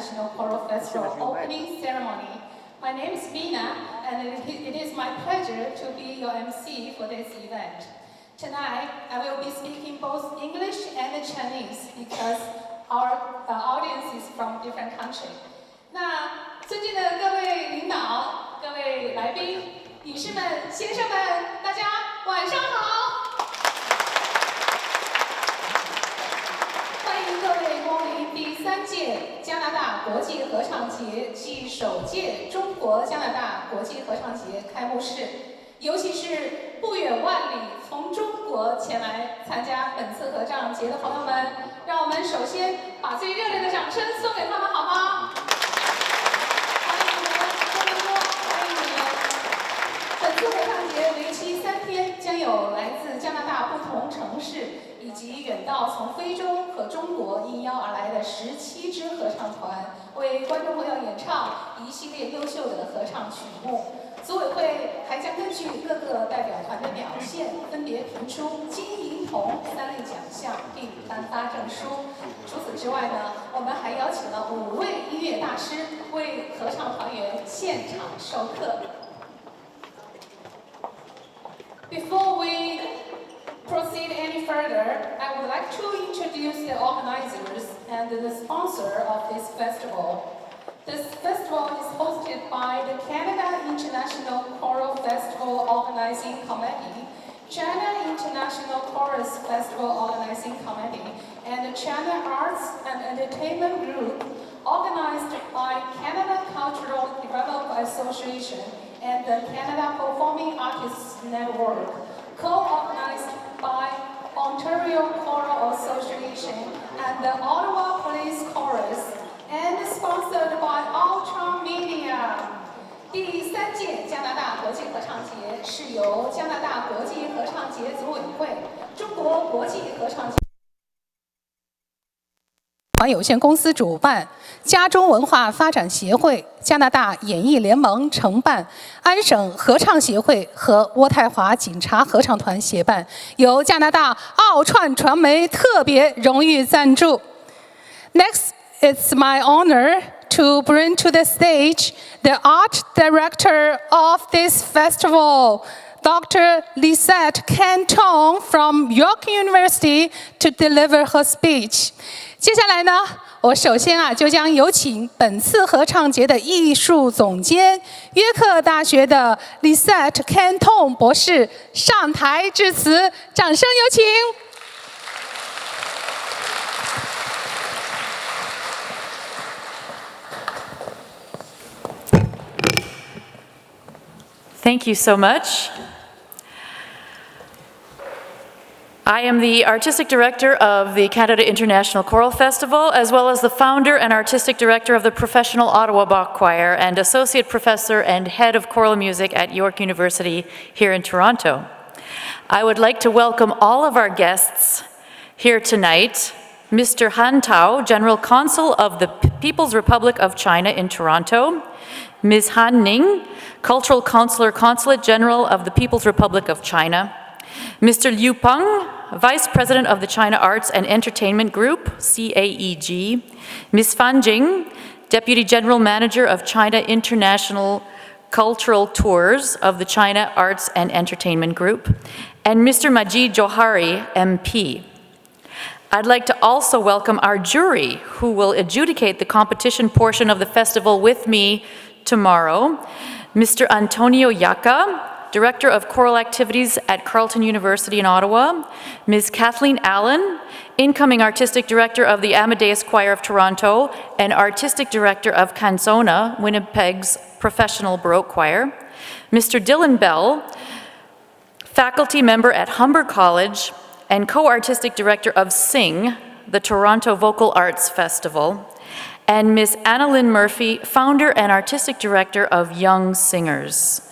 International Choral Festival opening ceremony. My name is Mina, and it is my pleasure to be your MC for this event. Tonight, I will be speaking both English and Chinese because our audience is from different countries. 那尊敬的各位领导、各位来宾、女士们、先生们，大家晚上好！欢迎各位光临第3届加拿大国际合唱节暨首届中国加拿大国际合唱节开幕式。尤其是不远万里从中国前来参加本次合唱节的朋友们，让我们首先把最热烈的掌声送给他们，好吗？欢迎你们，多伦多，欢迎你们！本次合唱节为期3天，将有来自加拿大不同城市以及远道从非洲和中国应邀而来的17支合唱团，为观众朋友演唱一系列优秀的合唱曲目。组委会还将根据各个代表团的表现，分别评出金、银、铜3类奖项，并颁发证书。除此之外呢，我们还邀请了5位音乐大师为合唱团员现场授课。Before we proceed any further, I would like to introduce the organizers and the sponsor of this festival. This festival is hosted by the Canada International Choral Festival Organizing Committee, China International Chorus Festival Organizing Committee, and the China Arts and Entertainment Group, organized by Canada Cultural Development Association and the Canada Performing Artists Network, co-organized by Ontario Choral Association and the Ottawa Police Chorus.And sponsored by Ultra Media。第3届加拿大国际合唱节是由加拿大国际合唱节组委会、中国国际合唱节团有限公司主办，加中文化发展协会、加拿大演艺联盟承办，安省合唱协会和渥太华警察合唱团协办，由加拿大奥串传媒特别荣誉赞助。Next.It's my honor to bring to the stage the art director of this festival, Dr. Lisette Canton from York University, to deliver her speech. 接下来呢，我首先就将有请本次合唱节的艺术总监，约克大学的 Lisette Canton 博士上台致辞，掌声有请。Thank you so much. I am the Artistic Director of the Canada International Choral Festival, as well as the founder and Artistic Director of the Professional Ottawa Bach Choir and Associate Professor and Head of Choral Music at York University here in Toronto. I would like to welcome all of our guests here tonight. Mr. Han Tao, General Consul of the People's Republic of China in Toronto, Ms. Han Ning, Cultural Counselor, Consulate General of the People's Republic of China, Mr. Liu Peng, Vice President of the China Arts and Entertainment Group, CAEG, Ms. Fan Jing, Deputy General Manager of China International Cultural Tours of the China Arts and Entertainment Group, and Mr. Majid Johari, MP. I'd like to also welcome our jury, who will adjudicate the competition portion of the festival with me tomorrow. Mr. Antonio Yaka, Director of Choral Activities at Carleton University in Ottawa. Ms. Kathleen Allen, Incoming Artistic Director of the Amadeus Choir of Toronto and Artistic Director of Canzona, Winnipeg's professional Baroque choir. Mr. Dylan Bell, Faculty Member at Humber College and Co-Artistic Director of SING, the Toronto Vocal Arts Festival, and Ms. Annalyn Murphy, Founder and Artistic Director of Young Singers.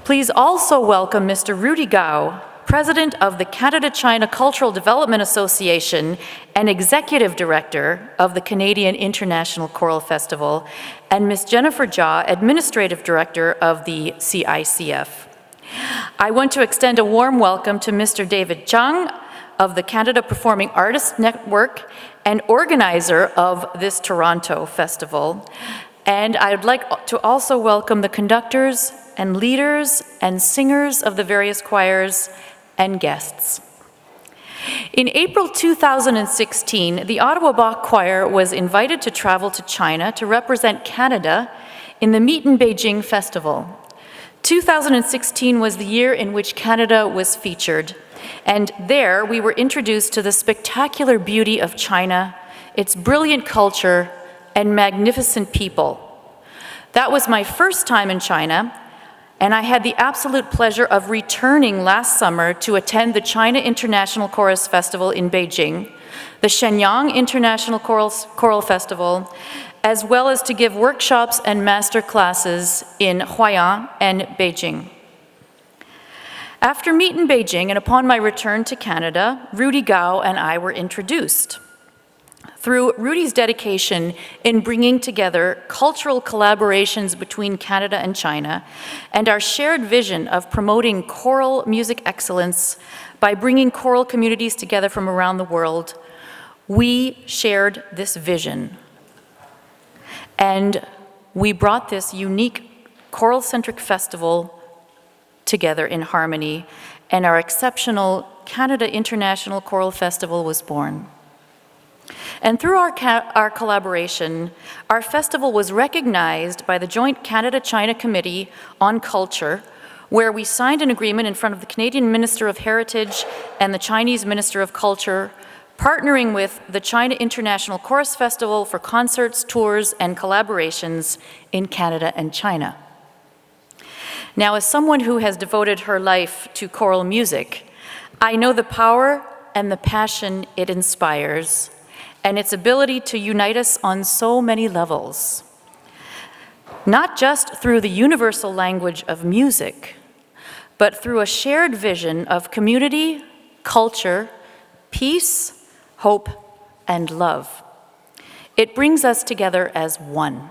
Please also welcome Mr. Rudy Gao, President of the Canada-China Cultural Development Association and Executive Director of the Canadian International Choral Festival, and Ms. Jennifer Jha, Administrative Director of the CICF. I want to extend a warm welcome to Mr. David Chung of the Canada Performing Artists Network and organizer of this Toronto festival. And I'd like to also welcome the conductors and leaders and singers of the various choirs and guests. In April 2016, the Ottawa Bach Choir was invited to travel to China to represent Canada in the Meet in Beijing Festival. 2016 was the year in which Canada was featured, and there we were introduced to the spectacular beauty of China, its brilliant culture, and magnificent people. That was my first time in China, and I had the absolute pleasure of returning last summer to attend the China International Chorus Festival in Beijing, the Shenyang International Choral Festival, as well as to give workshops and master classes in Huai'an and Beijing. After Meet in Beijing and upon my return to Canada, Rudy Gao and I were introduced. Through Rudy's dedication in bringing together cultural collaborations between Canada and China, and our shared vision of promoting choral music excellence by bringing choral communities together from around the world, we shared this vision. And we brought this unique choral-centric festival together in harmony, and our exceptional Canada International Choral Festival was born. And through our collaboration, our festival was recognized by the Joint Canada-China Committee on Culture, where we signed an agreement in front of the Canadian Minister of Heritage and the Chinese Minister of Culture, partnering with the China International Chorus Festival for concerts, tours, and collaborations in Canada and China. Now, as someone who has devoted her life to choral music, I know the power and the passion it inspires, and its ability to unite us on so many levels. Not just through the universal language of music, but through a shared vision of community, culture, peace, hope, and love. It brings us together as one.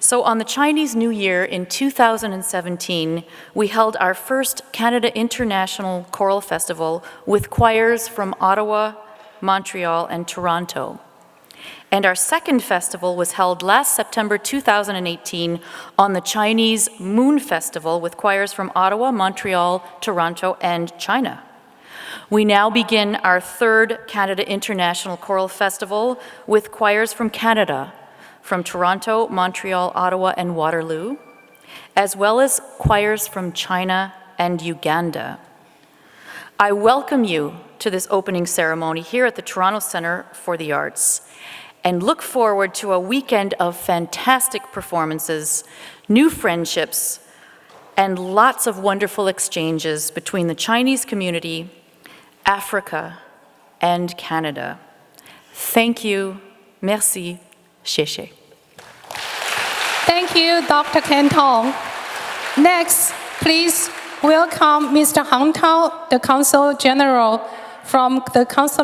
So on the Chinese New Year in 2017, we held our first Canada International Choral Festival with choirs from Ottawa, Montreal, and Toronto. And our second festival was held last September 2018 on the Chinese Moon Festival with choirs from Ottawa, Montreal, Toronto, and China. We now begin our third Canada International Choral Festival with choirs from Canada, from Toronto, Montreal, Ottawa, and Waterloo, as well as choirs from China and Uganda. I welcome you to this opening ceremony here at the Toronto Centre for the Arts, and look forward to a weekend of fantastic performances, new friendships, and lots of wonderful exchanges between the Chinese community, Africa, and Canada. Thank you. Merci. 谢谢. Thank you, Dr. Ken Tong. Next, please welcome Mr. Han Tao, the Consul General from the Consulate